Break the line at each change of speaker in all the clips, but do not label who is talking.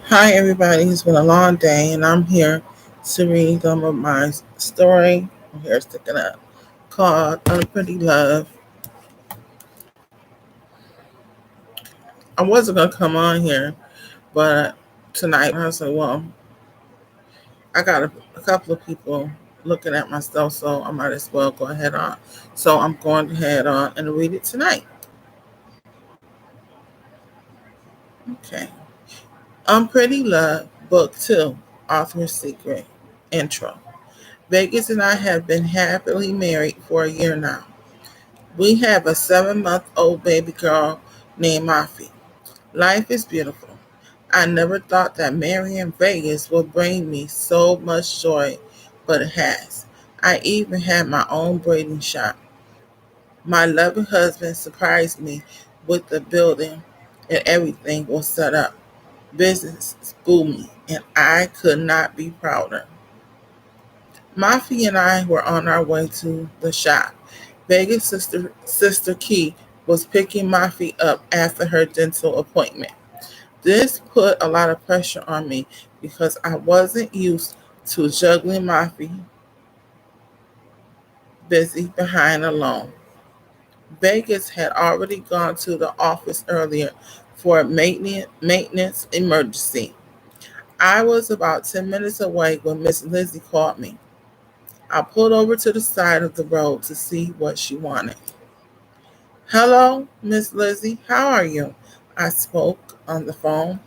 Hi, everybody. It's been a long day, and I'm here to read some of my story. I'm here sticking up called UnPretty Love. I wasn't going to come on here, but tonight I said, well, I got a couple of people looking at my stuff, so I might as well go ahead on. So I'm going to head on and read it tonight. Okay. UnPretty Love, Book 2, Author's Secret, Intro. Vegas and I have been happily married for a year now. We have a 7-month-old baby girl named Mafi. Life is beautiful. I never thought that marrying Vegas would bring me so much joy, but it has. I even had my own braiding shop. My loving husband surprised me with the building and everything was set up. Business is booming and I could not be prouder. Mafi and I were on our way to the shop. Vegas' sister Key was picking Mafi up after her dental appointment. This put a lot of pressure on me because I wasn't used to juggling Mafi busy behind alone. Vegas had already gone to the office earlier for a maintenance emergency. I was about 10 minutes away when Miss Lizzie called me. I pulled over to the side of the road to see what she wanted. Hello, Miss Lizzie, how are you? I spoke on the phone.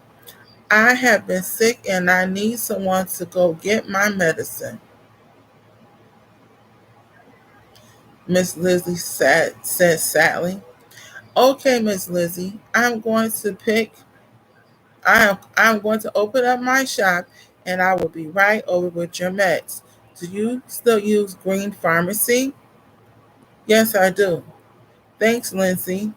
I have been sick and I need someone to go get my medicine. Miss Lizzie said sadly. Okay, Miss Lizzie, I'm going to open up my shop and I will be right over with your meds. Do you still use Green Pharmacy? Yes, I do. Thanks, Lindsay.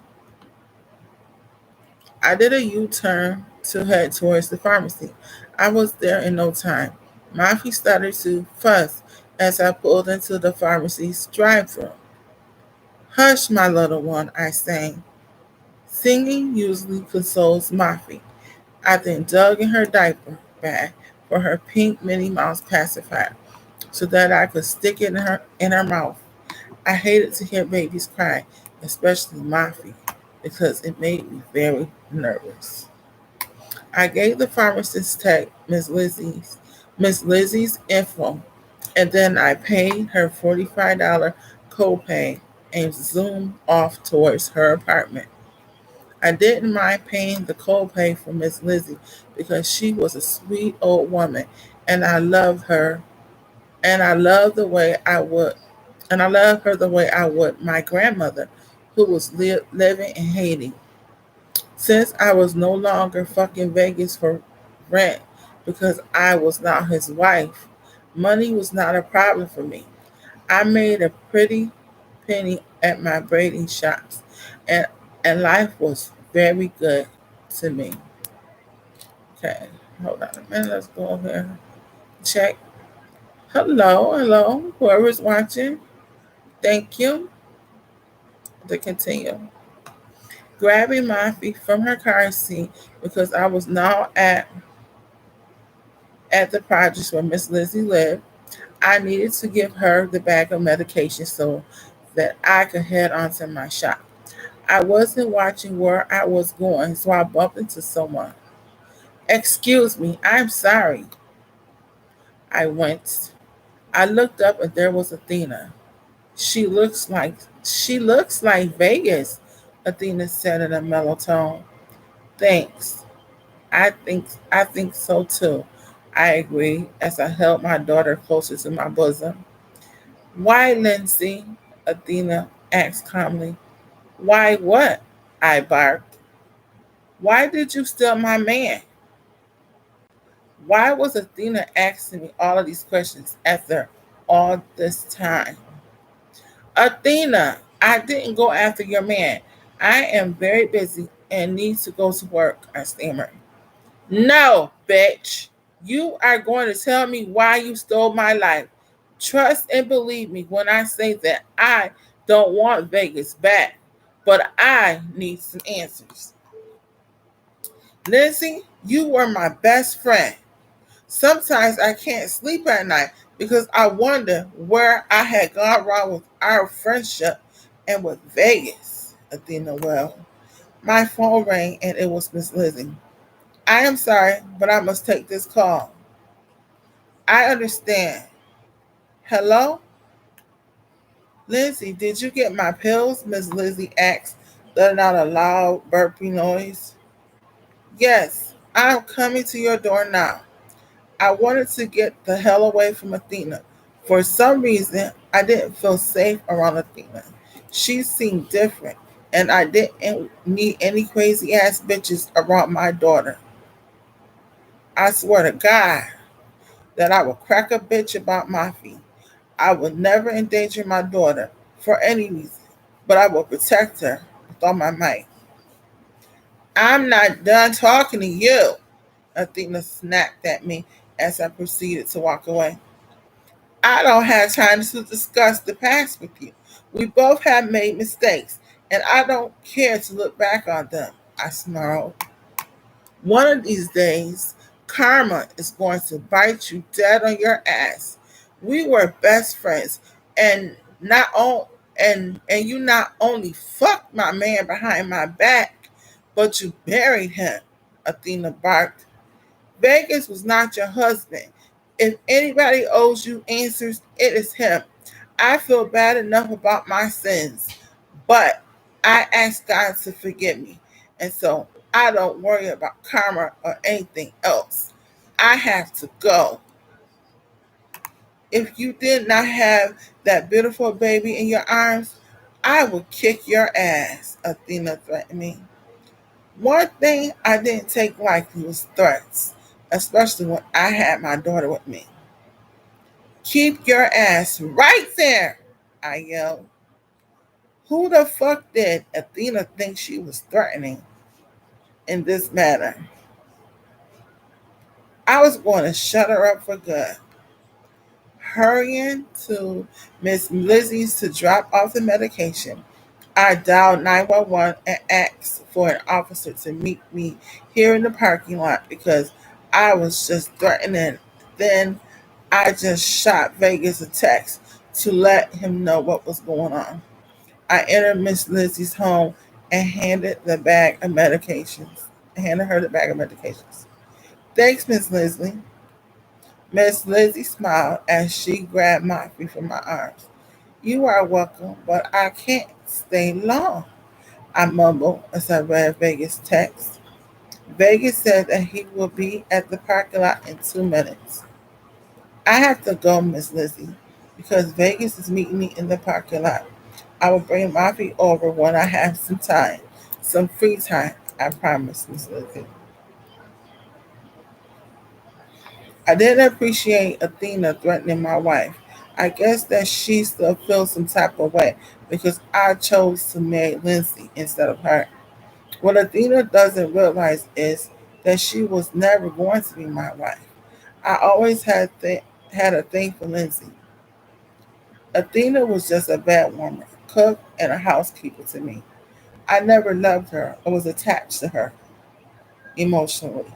I did a U-turn to head towards the pharmacy. I was there in no time. Mafi started to fuss as I pulled into the pharmacy's drive-thru. Hush, my little one, I sang. Singing usually consoles Mafi. I then dug in her diaper bag for her pink Minnie Mouse pacifier so that I could stick it in her mouth. I hated to hear babies cry, especially Mafi, because it made me very nervous. I gave the pharmacist tech Miss Lizzie's info, and then I paid her $45 copay and zoomed off towards her apartment. I didn't mind paying the copay for Miss Lizzie because she was a sweet old woman, and I loved her, and I loved the way I would, and I loved her the way I would my grandmother, who was living in Haiti. Since I was no longer fucking Vegas for rent because I was not his wife, money was not a problem for me. I made a pretty penny at my braiding shops, and and life was very good to me. Okay, hold on a minute. Let's go over here. Check. Hello, hello, whoever's watching. Thank you. To continue. Grabbing my feet from her car seat because I was now at the projects where Miss Lizzie lived. I needed to give her the bag of medication so that I could head on to my shop. I wasn't watching where I was going, so I bumped into someone. Excuse me, I'm sorry. I went. I looked up and there was Athena. She looks like she looks like Vegas, Athena said in a mellow tone. Thanks. I think so too. I agreed as I held my daughter closer to my bosom. Why, Lindsay? Athena asked calmly. Why what? I barked. Why did you steal my man? Why was Athena asking me all of these questions after all this time? Athena, I didn't go after your man. I am very busy and need to go to work, I stammered. No, bitch. You are going to tell me why you stole my life. Trust and believe me when I say that I don't want Vegas back, but I need some answers. Lindsay, you were my best friend. Sometimes I can't sleep at night because I wonder where I had gone wrong with our friendship and with Vegas. Athena, well, my phone rang and it was Miss Lizzie. I am sorry, but I must take this call. I understand. Hello? Lindsay, did you get my pills? Miss Lizzie asked, letting out a loud burpy noise. Yes, I'm coming to your door now. I wanted to get the hell away from Athena. For some reason, I didn't feel safe around Athena. She seemed different, and I didn't need any crazy ass bitches around my daughter. I swear to God that I will crack a bitch about my feet. I will never endanger my daughter for any reason, but I will protect her with all my might. I'm not done talking to you, Athena snapped at me as I proceeded to walk away. I don't have time to discuss the past with you. We both have made mistakes, and I don't care to look back on them, I snarled. One of these days, karma is going to bite you dead on your ass. We were best friends, and not on and you not only fucked my man behind my back, but you buried him, Athena barked. Vegas was not your husband. If anybody owes you answers, it is him. I feel bad enough about my sins, but I ask God to forgive me. And so I don't worry about karma or anything else. I have to go. If you did not have that beautiful baby in your arms, I will kick your ass, Athena threatened me. One thing I didn't take lightly was threats, especially when I had my daughter with me. Keep your ass right there, I yelled. Who the fuck did Athena think she was threatening in this matter? I was going to shut her up for good. Hurrying to Miss Lizzie's to drop off the medication, I dialed 911 and asked for an officer to meet me here in the parking lot because I was just threatening. Then I just shot Vegas a text to let him know what was going on. I entered Miss Lizzie's home and handed her the bag of medications. Thanks, Miss Leslie. Miss Lizzie smiled as she grabbed Murphy from my arms. You are welcome, but I can't stay long, I mumbled as I read Vegas' text. Vegas said that he will be at the parking lot in 2 minutes. I have to go, Miss Lizzie, because Vegas is meeting me in the parking lot. I will bring Murphy over when I have some time, some free time, I promise, Miss Lizzie. I didn't appreciate Athena threatening my wife. I guess that she still feels some type of way because I chose to marry Lindsay instead of her. What Athena doesn't realize is that she was never going to be my wife. I always had a thing for Lindsay. Athena was just a bad woman, cook, and a housekeeper to me. I never loved her or was attached to her emotionally.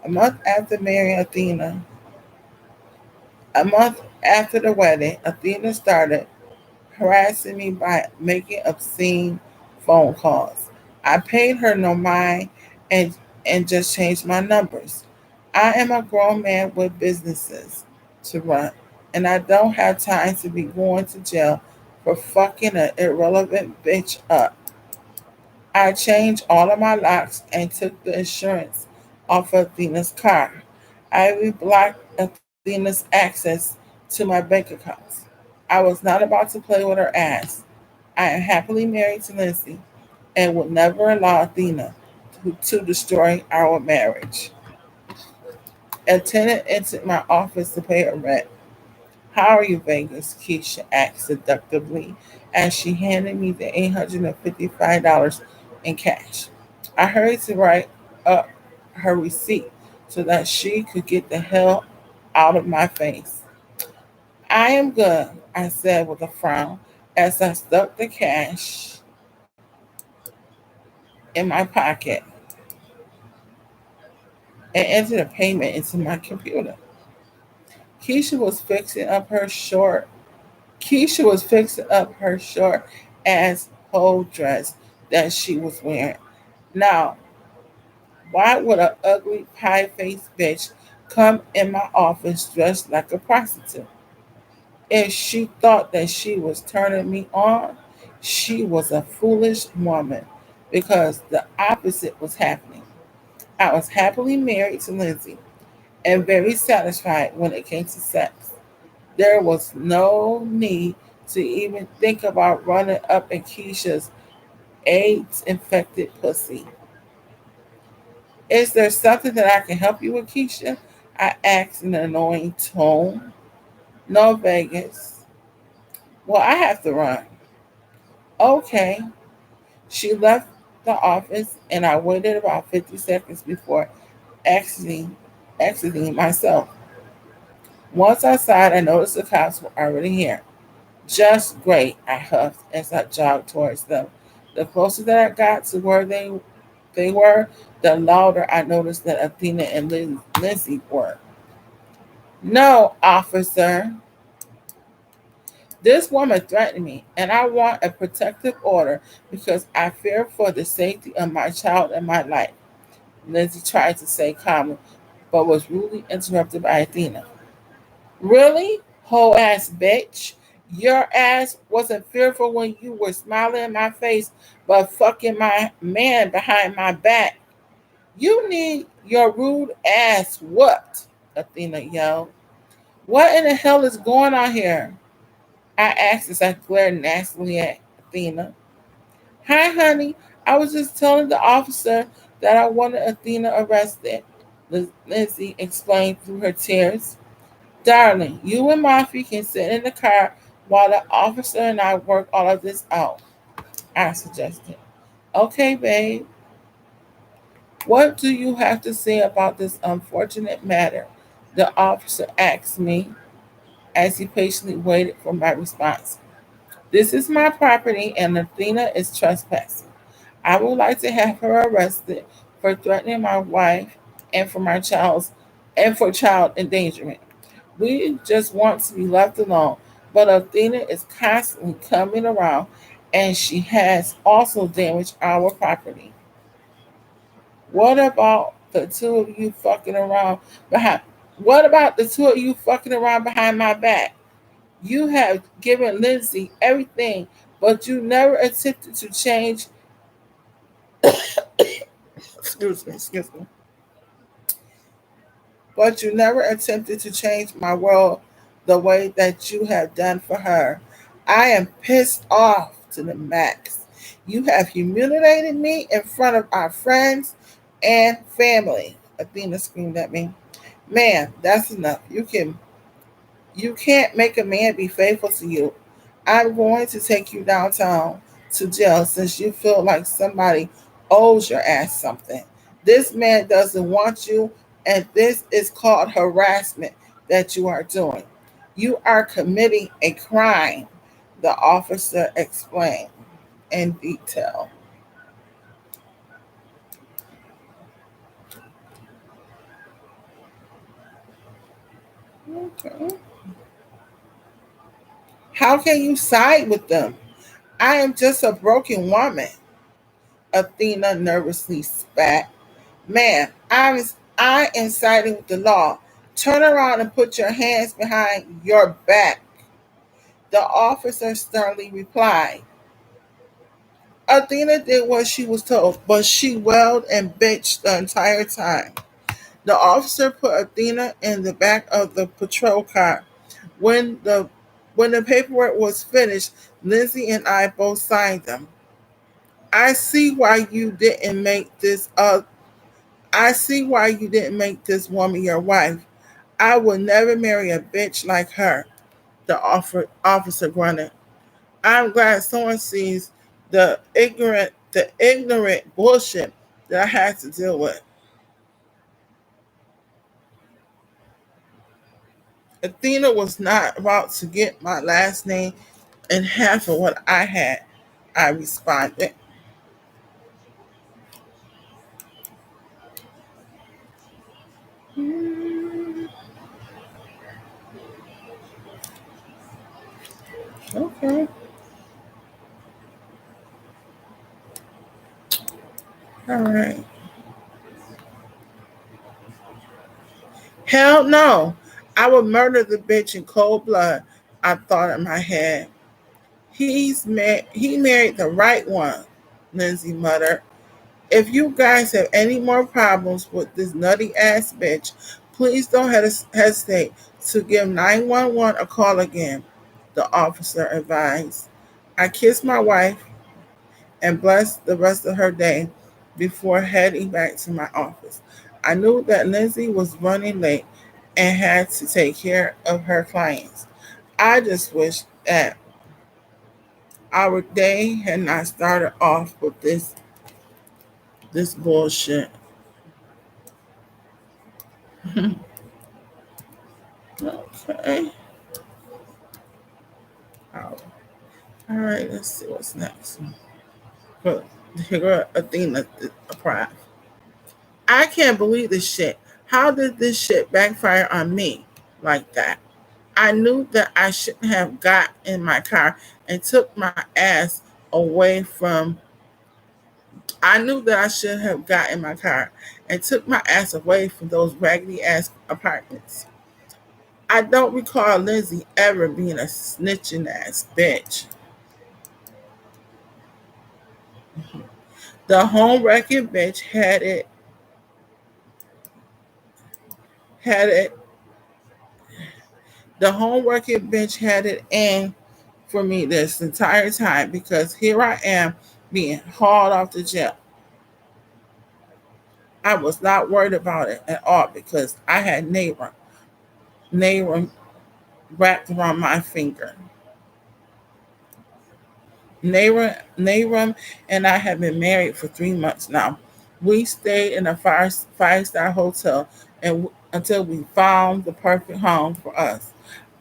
A month after marrying Athena, a month after the wedding, Athena started harassing me by making obscene phone calls. I paid her no mind and just changed my numbers. I am a grown man with businesses to run, and I don't have time to be going to jail for fucking an irrelevant bitch up. I changed all of my locks and took the insurance off of Athena's car. I reblocked Athena's access to my bank accounts. I was not about to play with her ass. I am happily married to Lindsay and would never allow Athena to destroy our marriage. A tenant entered my office to pay her rent. How are you, Vegas? Keisha asked seductively as she handed me the $855 in cash. I hurried to write up her receipt so that she could get the hell out of my face. I am good, I said with a frown as I stuck the cash in my pocket. and entered a payment into my computer. Keisha was fixing up her short. Keisha was fixing up her short ass whole dress that she was wearing. Now, why would a ugly pie faced bitch come in my office dressed like a prostitute? If she thought that she was turning me on, she was a foolish woman because the opposite was happening. I was happily married to Lindsay and very satisfied when it came to sex. There was no need to even think about running up in Keisha's AIDS infected pussy. Is there something that I can help you with, Keisha? I asked in an annoying tone. No, Vegas. Well, I have to run. Okay. She left the office and I waited about 50 seconds before exiting, exiting myself. Once outside, I noticed the cops were already here. Just great, I huffed as I jogged towards them. The closer that I got to where they were, the louder I noticed that Athena and Lindsay were. No, officer. This woman threatened me, and I want a protective order because I fear for the safety of my child and my life. Lindsay tried to say calmly, but was rudely interrupted by Athena. Really? Whole ass bitch. Your ass wasn't fearful when you were smiling in my face, but fucking my man behind my back. You need your rude ass whooped, Athena yelled. What in the hell is going on here? I asked as I glared nastily at Athena. Hi, honey. I was just telling the officer that I wanted Athena arrested, Lindsay explained through her tears. Darling, you and Murphy can sit in the car while the officer and I work all of this out, I suggested. Okay, babe. What do you have to say about this unfortunate matter? The officer asked me as he patiently waited for my response. This is my property and Athena is trespassing. I would like to have her arrested for threatening my wife and for my child's and for child endangerment. We just want to be left alone. But Athena is constantly coming around and she has also damaged our property. What about the two of you fucking around behind what about the two of you fucking around behind my back? You have given Lindsay everything, but you never attempted to change excuse me. But you never attempted to change my world the way that you have done for her. I am pissed off to the max. You have humiliated me in front of our friends and family. Athena screamed at me. Man, that's enough. You can't make a man be faithful to you. I'm going to take you downtown to jail since you feel like somebody owes your ass something. This man doesn't want you, and this is called harassment that you are doing. You are committing a crime, the officer explained in detail. Okay. How can you side with them? I am just a broken woman. Athena nervously spat. Man, I am siding with the law. Turn around and put your hands behind your back. The officer sternly replied. Athena did what she was told, but she wailed and bitched the entire time. The officer put Athena in the back of the patrol car. When the when the paperwork was finished, Lindsay and I both signed them. I see why you didn't make this I see why you didn't make this woman your wife. I would never marry a bitch like her, the officer grunted. I'm glad someone sees the ignorant bullshit that I had to deal with. Athena was not about to get my last name and half of what I had, I responded. All right. Hell no. I would murder the bitch in cold blood. I thought in my head. He married the right one, Lindsay muttered. If you guys have any more problems with this nutty ass bitch, please don't hesitate to give 911 a call again, the officer advised. I kissed my wife and blessed the rest of her day before heading back to my office. I knew that Lindsay was running late and had to take care of her clients. I just wish that our day had not started off with this bullshit. Okay. All right, let's see what's next. Good. Girl, Athena, a pride. I can't believe this shit. How did this shit backfire on me like that? I knew that I shouldn't have got in my car and took my ass away from. I knew that I should have got in my car and took my ass away from those raggedy ass apartments. I don't recall Lindsay ever being a snitching ass bitch. The home wrecking bitch had it. The home wrecking bitch had it in for me this entire time because here I am being hauled off to jail. I was not worried about it at all because I had Neighbor wrapped around my finger. Nayram and I have been married for 3 months now. We stayed in a five-star hotel until we found the perfect home for us.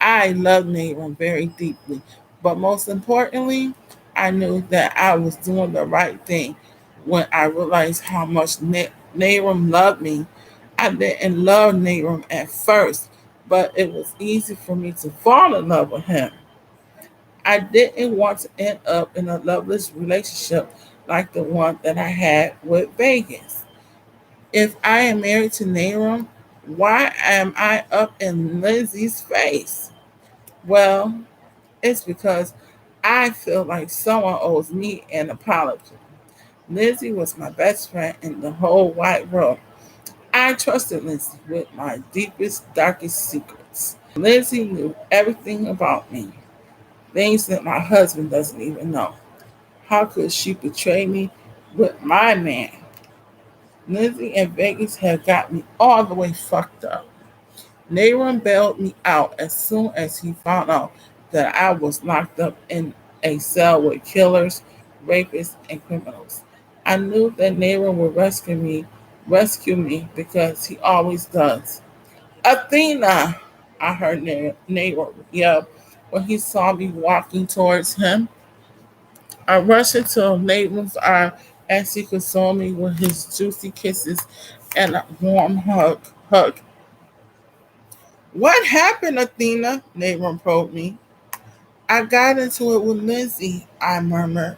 I love Nayram very deeply, but most importantly, I knew that I was doing the right thing when I realized how much Nayram loved me. I didn't love Nayram at first, but it was easy for me to fall in love with him. I didn't want to end up in a loveless relationship like the one that I had with Vegas. If I am married to Nayram, why am I up in Lindsay's face? Well, it's because I feel like someone owes me an apology. Lindsay was my best friend in the whole wide world. I trusted Lindsay with my deepest, darkest secrets. Lindsay knew everything about me, things that my husband doesn't even know. How could she betray me with my man? Lindsay and Vegas had got me all the way fucked up. Nayron bailed me out as soon as he found out that I was locked up in a cell with killers, rapists, and criminals. I knew that Nayron would rescue me because he always does. Athena! I heard Nayron yell when he saw me walking towards him. I rushed into Nathan's arm as he consoled me with his juicy kisses and a warm hug. What happened, Athena? Nathan probed me. I got into it with Lindsay, I murmured.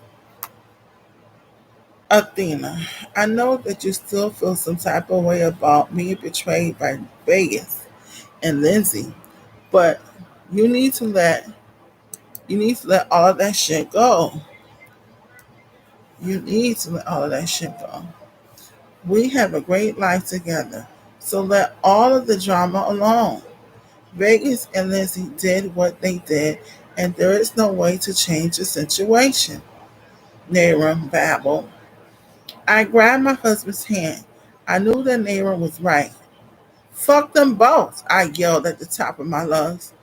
Athena, I know that you still feel some type of way about me betrayed by Vegas and Lindsay, but you need to let you need to let all of that shit go. You need to let all of that shit go. We have a great life together, so let all of the drama alone. Vegas and Lindsay did what they did, and there is no way to change the situation. Nayram babbled. I grabbed my husband's hand. I knew that Nayram was right. Fuck them both, I yelled at the top of my lungs.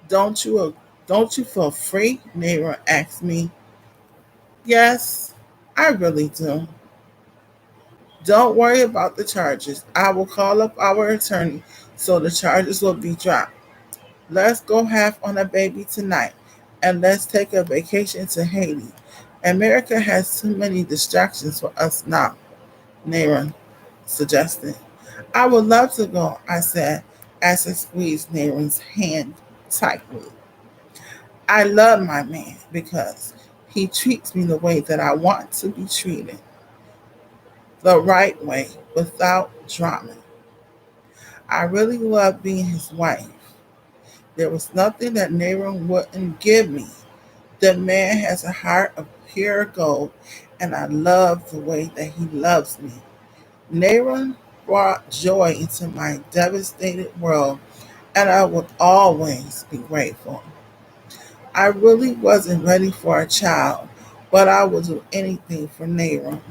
Don't you don't you feel free? Nayram asked me. Yes, I really do. Don't worry about the charges. I will call up our attorney so the charges will be dropped. Let's go half on a baby tonight and let's take a vacation to Haiti. America has too many distractions for us now, Naren suggested. I would love to go, I said as I squeezed Naren's hand tightly. I love my man because he treats me the way that I want to be treated. the right way without drama. I really loved being his wife. There was nothing that Nero wouldn't give me. The man has a heart of pure gold, and I love the way that he loves me. Nero brought joy into my devastated world, and I will always be grateful. I really wasn't ready for a child, but I would do anything for Nero.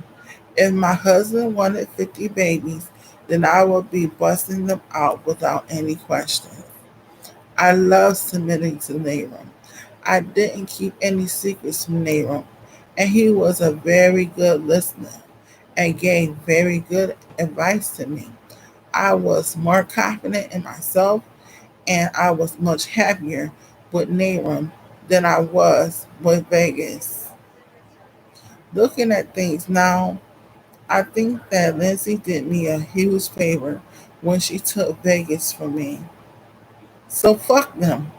If my husband wanted 50 babies, then I would be busting them out without any question. I love submitting to Nero. I didn't keep any secrets from Nero, and he was a very good listener and gave very good advice to me. I was more confident in myself, and I was much happier with Nero than I was with Vegas. Looking at things now, I think that Lindsay did me a huge favor when she took Vegas from me. So fuck them.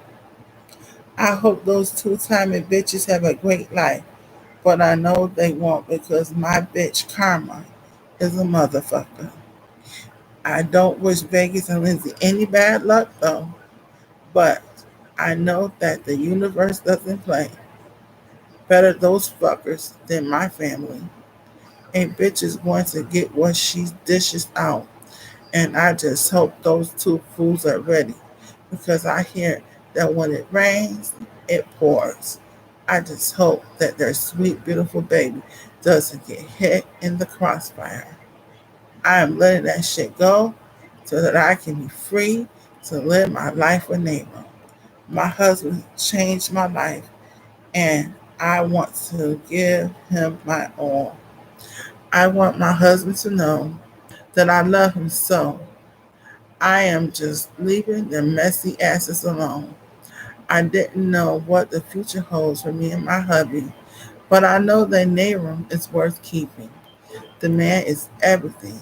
I hope those two-timing bitches have a great life, but I know they won't because my bitch Karma is a motherfucker. I don't wish Vegas and Lindsay any bad luck though, but I know that the universe doesn't play. Better those fuckers than my family. A bitch is going to get what she dishes out, and I just hope those two fools are ready because I hear that when it rains, it pours. I just hope that their sweet, beautiful baby doesn't get hit in the crossfire. I am letting that shit go so that I can be free to live my life with Nemo. My husband changed my life, and I want to give him my all. I want my husband to know that I love him so. I am just leaving their messy asses alone. I didn't know what the future holds for me and my hubby, but I know that Nahum is worth keeping. The man is everything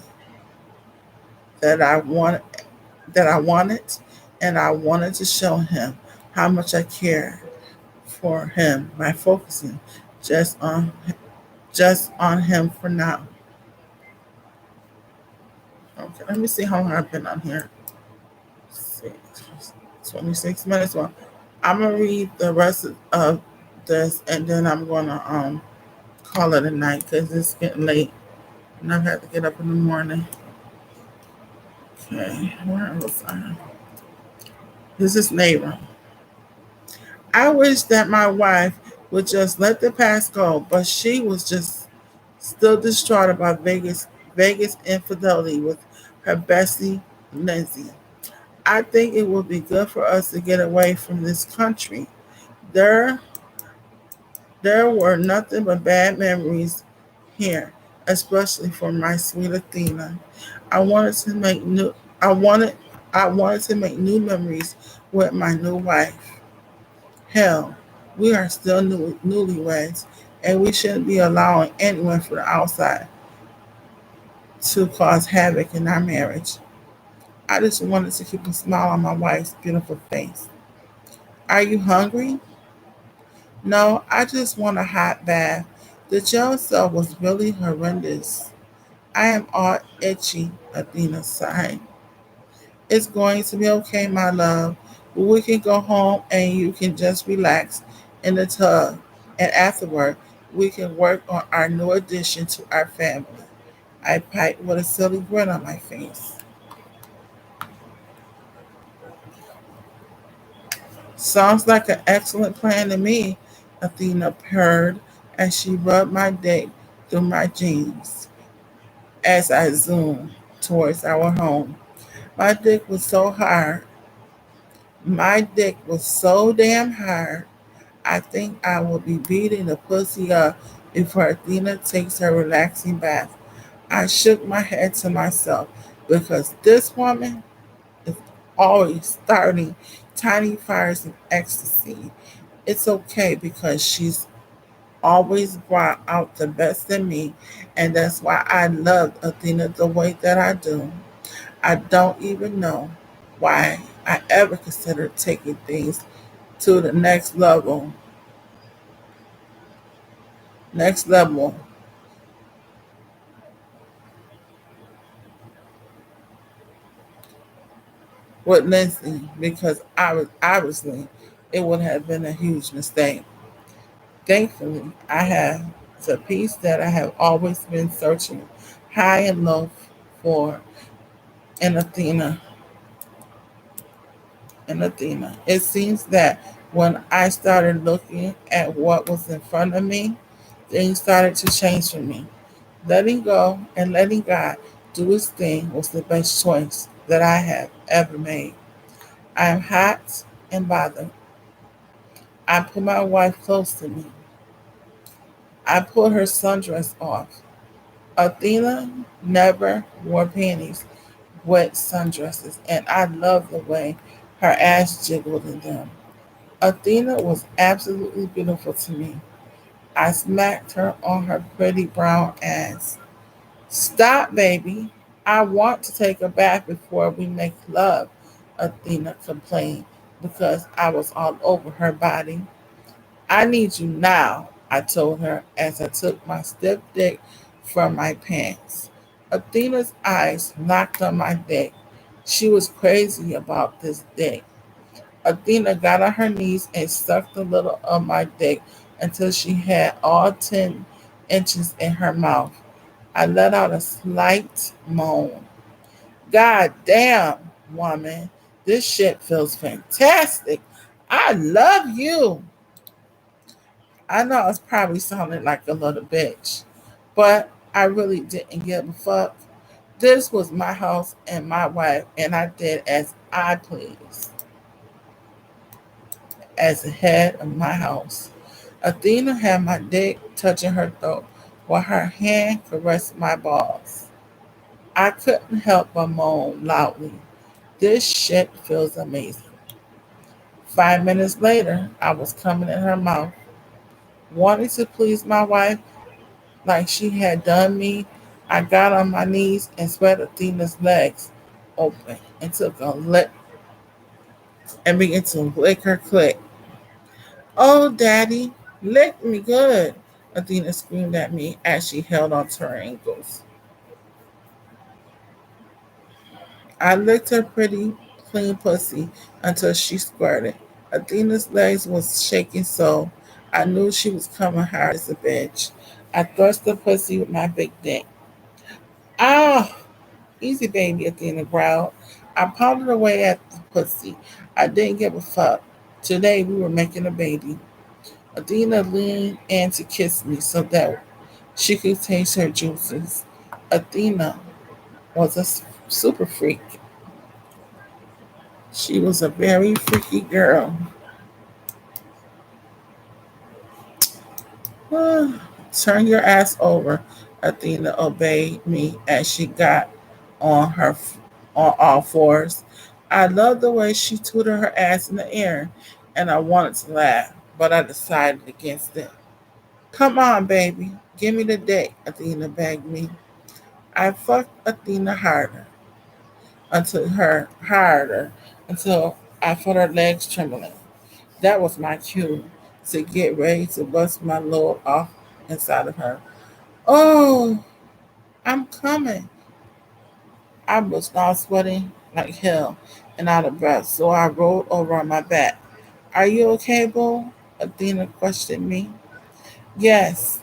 that I wanted, and I wanted to show him how much I care for him by focusing just on just on him for now. Okay, let me see how long I've been on here. 26 minutes. Well, I'm gonna read the rest of this, and then I'm gonna call it a night because it's getting late, and I've had to get up in the morning. Okay, where was I? This is neighbor. I wish that my wife would just let the past go, but she was just still distraught about Vegas infidelity with her bestie Lindsay. I think it would be good for us to get away from this country. There there were nothing but bad memories here, especially for my sweet Athena. I wanted to make new I wanted I wanted to make new memories with my new wife. Hell, we are still newlyweds, and we shouldn't be allowing anyone from the outside to cause havoc in our marriage. I just wanted to keep a smile on my wife's beautiful face. Are you hungry? No, I just want a hot bath. The jail cell was really horrendous. I am all itchy, Athena sighed. It's going to be okay, my love. We can go home and you can just relax in the tub. And afterward, we can work on our new addition to our family. I piped with a silly grin on my face. Sounds like an excellent plan to me, Athena purred as she rubbed my dick through my jeans as I zoomed towards our home. My dick was so hard. My dick was so damn hard. I think I will be beating the pussy up before Athena takes her relaxing bath. I shook my head to myself because this woman is always starting tiny fires of ecstasy. It's okay because she's always brought out the best in me, and that's why I love Athena the way that I do. I don't even know why I ever considered taking things to the next level with Lindsay because I was obviously it would have been a huge mistake. Thankfully, I have the peace that I have always been searching high and low for in Athena. In Athena, it seems that when I started looking at what was in front of me, things started to change for me. Letting go and letting God do His thing was the best choice that I have ever made. I am hot and bothered. I put my wife close to me. I pulled her sundress off. Athena never wore panties with sundresses, and I love the way her ass jiggled in them. Athena was absolutely beautiful to me. I smacked her on her pretty brown ass. Stop, baby. I want to take a bath before we make love, Athena complained because I was all over her body. I need you now, I told her as I took my stiff dick from my pants. Athena's eyes locked on my dick. She was crazy about this dick. Athena got on her knees and sucked a little of my dick until she had all 10 inches in her mouth. I let out a slight moan. God damn, woman, this shit feels fantastic. I love you. I know I was probably sounding like a little bitch, but I really didn't give a fuck. This was my house and my wife, and I did as I pleased as the head of my house. Athena had my dick touching her throat while her hand caressed my balls. I couldn't help but moan loudly. This shit feels amazing. 5 minutes later, I was coming in her mouth. Wanting to please my wife like she had done me, I got on my knees and spread Athena's legs open and took a lick and began to lick her clit. Oh, daddy, lick me good, Athena screamed at me as she held onto her ankles. I licked her pretty, clean pussy until she squirted. Athena's legs was shaking so I knew she was coming hard as a bitch. I thrust the pussy with my big dick. Ah, easy baby, Athena growled. I pounded away at the pussy. I didn't give a fuck. Today we were making a baby. Athena leaned in to kiss me so that she could taste her juices. Athena was a super freak. She was a very freaky girl. Turn your ass over. Athena obeyed me as she got on her on all fours. I loved the way she tooted her ass in the air, and I wanted to laugh, but I decided against it. Come on, baby, give me the dick, Athena begged me. I fucked Athena harder until I felt her legs trembling. That was my cue to get ready to bust my load off inside of her. Oh, I'm coming. I was now sweating like hell and out of breath, so I rolled over on my back. Are you okay, Boo? Athena questioned me. Yes,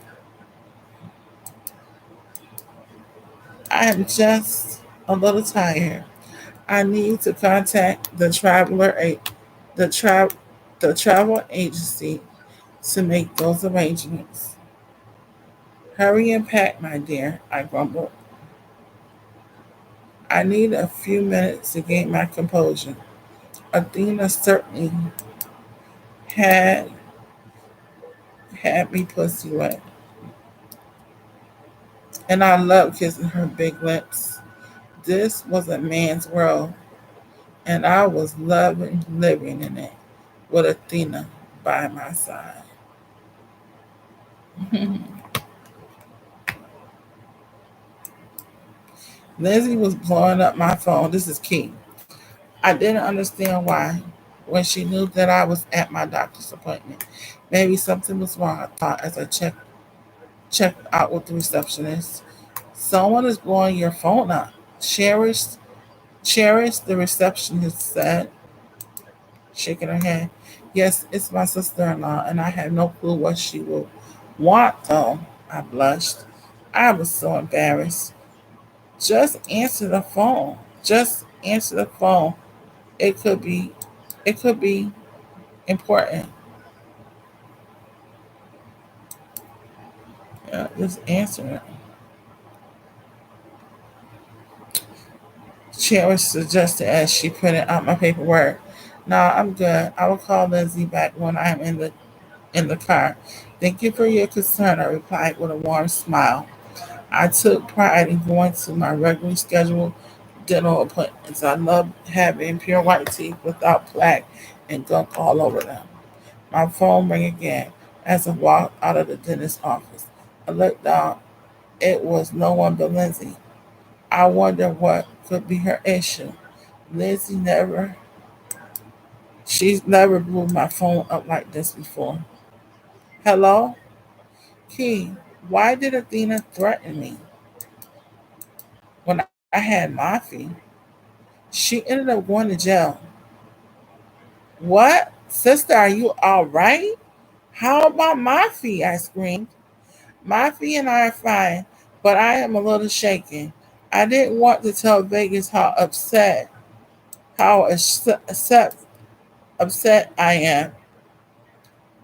I am just a little tired. I need to contact the tra- the travel agency to make those arrangements. Hurry and pack, my dear, I grumbled. I need a few minutes to gain my composure. Athena certainly had had me pussy wet, and I loved kissing her big lips. This was a man's world, and I was loving living in it with Athena by my side. Lindsay was blowing up my phone. This is key. I didn't understand why when she knew that I was at my doctor's appointment. Maybe something was wrong, I thought as I checked out with the receptionist. Someone is blowing your phone up. Cherish Cherish, the receptionist said, shaking her head. Yes, it's my sister-in-law, and I have no clue what she will want, though. I blushed. I was so embarrassed. Just answer the phone. Just answer the phone. It could be, it could be important. Yeah, just answer it. Cherish suggested as she printed out my paperwork. Nah, I'm good. I will call Lindsay back when I'm in the car. Thank you for your concern, I replied with a warm smile. I took pride in going to my regularly scheduled dental appointments. I love having pure white teeth without plaque and gunk all over them. My phone rang again as I walked out of the dentist's office. I looked down. It was no one but Lindsay. I wondered what could be her issue. Lindsay never, she's never blew my phone up like this before. Hello? Key, why did Athena threaten me when I had Mafi? She ended up going to jail. What? Sister, are you all right? How about Mafi? I screamed. Mafi and I are fine, but I am a little shaken. I didn't want to tell Vegas how upset I am.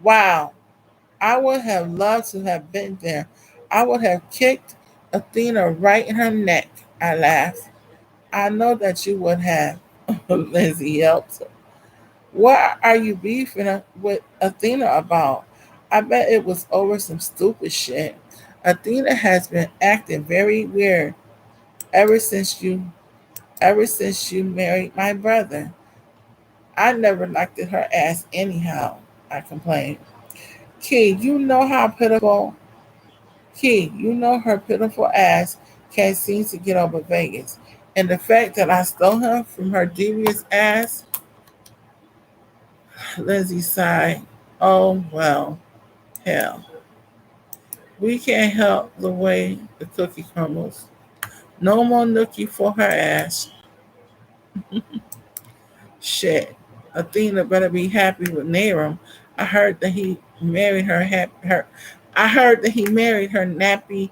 Wow, I would have loved to have been there. I would have kicked Athena right in her neck. I laughed. I know that you would have, Lindsay yelped. What are you beefing with Athena about? I bet it was over some stupid shit. Athena has been acting very weird ever since you ever since you married my brother. I never liked her ass anyhow, I complained. Key, you know how pitiful Key, you know her pitiful ass can't seem to get over Vegas. And the fact that I stole him from her devious ass, Lindsay sighed. Oh well, hell. We can't help the way the cookie crumbles. No more nookie for her ass. Shit. Athena better be happy with Naram. I heard that he married her. I heard that he married her nappy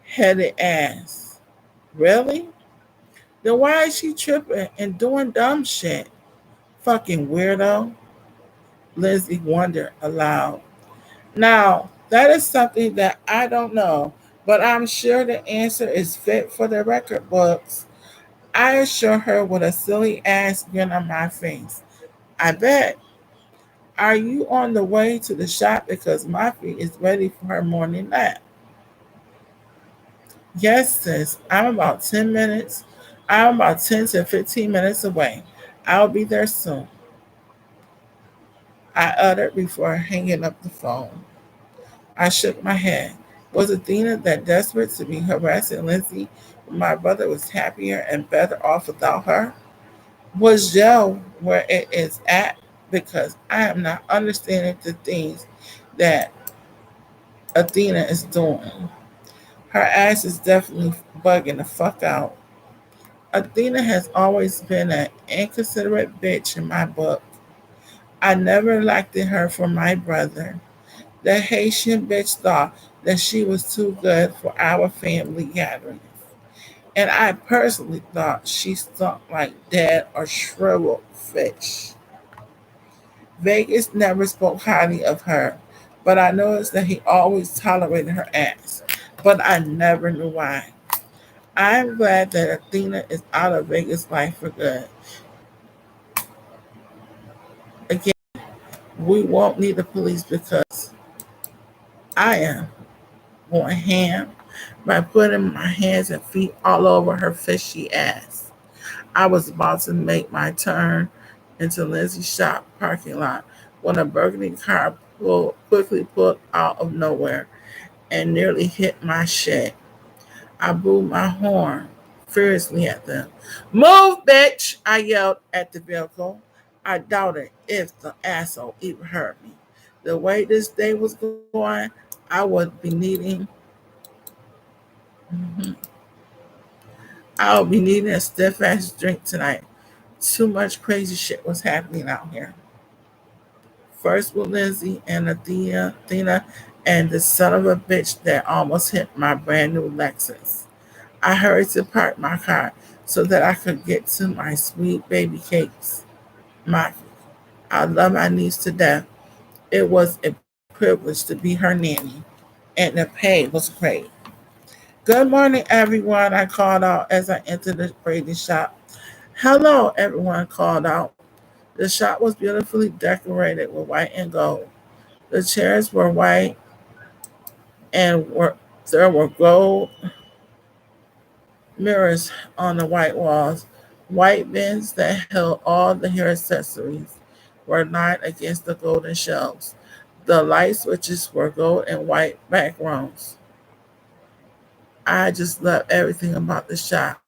headed ass. Really? Then why is she tripping and doing dumb shit? Fucking weirdo. Lindsay wondered aloud. Now, that is something that I don't know, but I'm sure the answer is fit for the record books. I assure her with a silly ass grin on my face. I bet. Are you on the way to the shop because Mafi is ready for her morning nap? Yes, sis. I'm about 10 to 15 minutes away. I'll be there soon, I uttered before hanging up the phone. I shook my head. Was Athena that desperate to be harassing Lindsay when my brother was happier and better off without her? Was jail where it is at? Because I am not understanding the things that Athena is doing. Her ass is definitely bugging the fuck out. Athena has always been an inconsiderate bitch in my book. I never liked her for my brother. The Haitian bitch thought that she was too good for our family gatherings. And I personally thought she stunk like dead or shriveled fish. Vegas never spoke highly of her, but I noticed that he always tolerated her ass. But I never knew why. I'm glad that Athena is out of Vegas' life for good. Again, we won't need the police because I am going ham by putting my hands and feet all over her fishy ass. I was about to make my turn into Lindsay's shop parking lot when a burgundy car quickly pulled out of nowhere and nearly hit my shed. I blew my horn furiously at them. Move, bitch! I yelled at the vehicle. I doubted if the asshole even heard me. The way this day was going, I would be needing I'll be needing a stiff ass drink tonight. Too much crazy shit was happening out here. First with Lindsay and Athena, and the son of a bitch that almost hit my brand new Lexus. I hurried to park my car so that I could get to my sweet baby cakes. My, I love my niece to death. It was a privilege to be her nanny, and the pay was great. Good morning, everyone. I called out as I entered the Brady shop. Hello, everyone called out. The shop was beautifully decorated with white and gold. The chairs were white and there were gold mirrors on the white walls. White bins that held all the hair accessories were lined against the golden shelves. The light switches were gold and white backgrounds. I just love everything about the shop.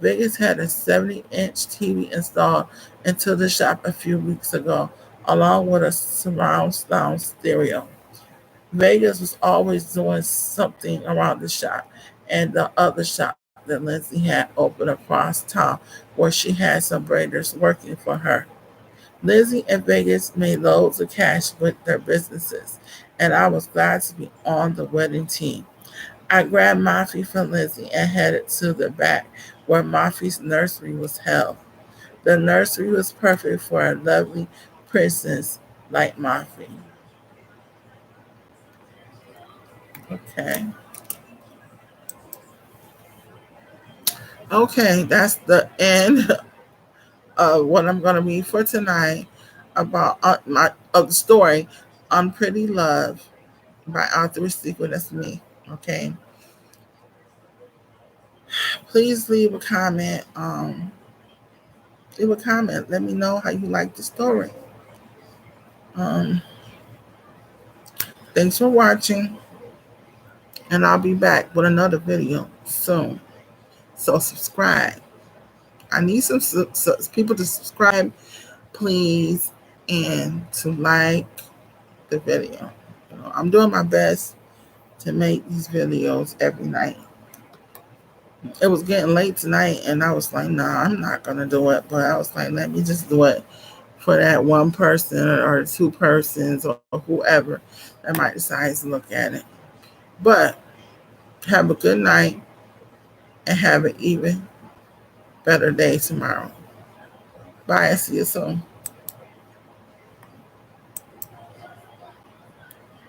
Vegas had a 70-inch TV installed into the shop a few weeks ago, along with a surround sound stereo. Vegas was always doing something around the shop and the other shop that Lindsay had opened across town where she had some braiders working for her. Lindsay and Vegas made loads of cash with their businesses, and I was glad to be on the wedding team. I grabbed Mafi from Lindsay and headed to the back where Mafi's nursery was held. The nursery was perfect for a lovely princess like Mafi. Okay. Okay, that's the end what I'm going to read for tonight about the story "Unpretty Love" by author Secret. That's me. Okay, please leave a comment. Leave a comment. Let me know how you like the story. Um, thanks for watching, and I'll be back with another video soon. So subscribe. I need some people to subscribe, please, and to like the video. I'm doing my best to make these videos every night. It was getting late tonight, and I was like, nah, I'm not going to do it. But I was like, let me just do it for that one person or two persons or whoever that might decide to look at it. But have a good night and have an even better day tomorrow. Bye. See you soon.